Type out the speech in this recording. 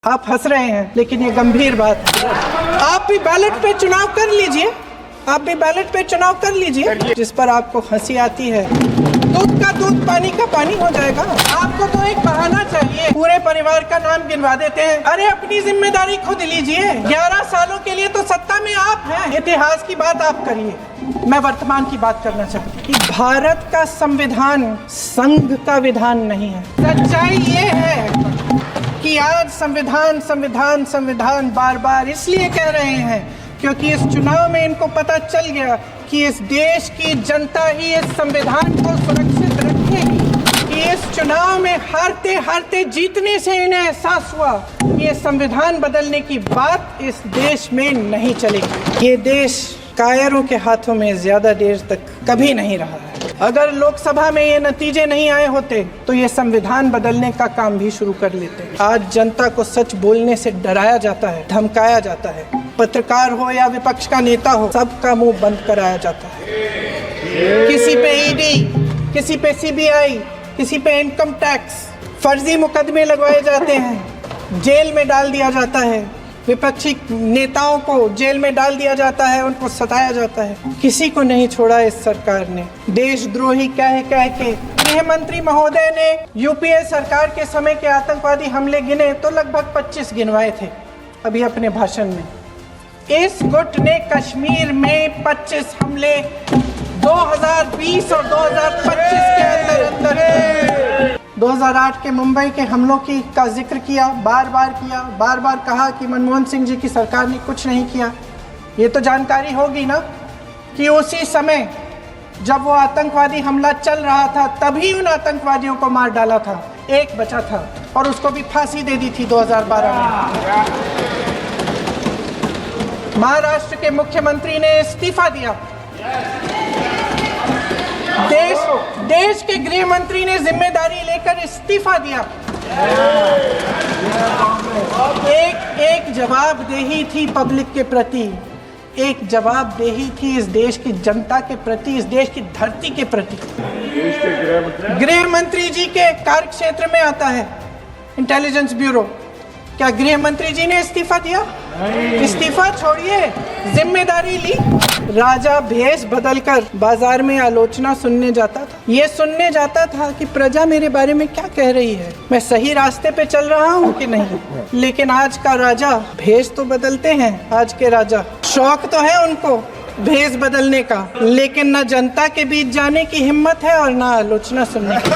आप हंस रहे हैं लेकिन ये गंभीर बात है। आप भी बैलेट पे चुनाव कर लीजिए, आप भी बैलेट पे चुनाव कर लीजिए। जिस पर आपको हंसी आती है, दूध का दूध पानी का पानी हो जाएगा। आपको तो एक बहाना चाहिए, पूरे परिवार का नाम गिनवा देते हैं। अरे अपनी जिम्मेदारी खुद लीजिए। 11 सालों के लिए तो सत्ता में आप हैं। इतिहास की बात आप करिए, मैं वर्तमान की बात करना चाहती हूँ कि भारत का संविधान संघ का विधान नहीं है। सच्चाई ये है कि आज संविधान बार बार इसलिए कह रहे हैं क्योंकि इस चुनाव में इनको पता चल गया कि इस देश की जनता ही इस संविधान को सुरक्षित रखेगी। कि इस चुनाव में हारते हारते जीतने से इन्हें एहसास हुआ कि ये संविधान बदलने की बात इस देश में नहीं चलेगी। ये देश कायरों के हाथों में ज्यादा देर तक कभी नहीं रहा है। अगर लोकसभा में ये नतीजे नहीं आए होते तो ये संविधान बदलने का काम भी शुरू कर लेते। आज जनता को सच बोलने से डराया जाता है, धमकाया जाता है। पत्रकार हो या विपक्ष का नेता हो, सबका मुंह बंद कराया जाता है। किसी पे ईडी, किसी पे सीबीआई, किसी पे इनकम टैक्स, फर्जी मुकदमे लगवाए जाते हैं, जेल में डाल दिया जाता है। विपक्षी नेताओं को जेल में डाल दिया जाता है, उनको सताया जाता है। किसी को नहीं छोड़ा इस सरकार ने। देशद्रोही कह के गृह मंत्री महोदय ने यूपीए सरकार के समय के आतंकवादी हमले गिने तो लगभग 25 गिनवाए थे अभी अपने भाषण में। इस गुट ने कश्मीर में 25 हमले 2020 और 2025 के अंदर 2008 के मुंबई के हमलों का जिक्र किया, बार बार कहा कि मनमोहन सिंह जी की सरकार ने कुछ नहीं किया। ये तो जानकारी होगी ना कि उसी समय जब वो आतंकवादी हमला चल रहा था तभी उन आतंकवादियों को मार डाला था। एक बचा था और उसको भी फांसी दे दी थी 2012 में। महाराष्ट्र के मुख्यमंत्री ने इस्तीफा दिया। देश के गृह मंत्री ने जिम्मेदारी लेकर इस्तीफा दिया। एक जवाबदेही थी पब्लिक के प्रति, एक जवाबदेही थी इस देश की जनता के प्रति, इस देश की धरती के प्रति। गृह मंत्री जी के कार्य क्षेत्र में आता है इंटेलिजेंस ब्यूरो। क्या गृह मंत्री जी ने इस्तीफा दिया? इस्तीफा छोड़िए, जिम्मेदारी ली। राजा भेष बदलकर बाजार में आलोचना सुनने जाता था। ये सुनने जाता था कि प्रजा मेरे बारे में क्या कह रही है, मैं सही रास्ते पे चल रहा हूँ कि नहीं। लेकिन आज का राजा भेष तो बदलते हैं। आज के राजा शौक तो है उनको भेष बदलने का, लेकिन न जनता के बीच जाने की हिम्मत है और न आलोचना सुनने की।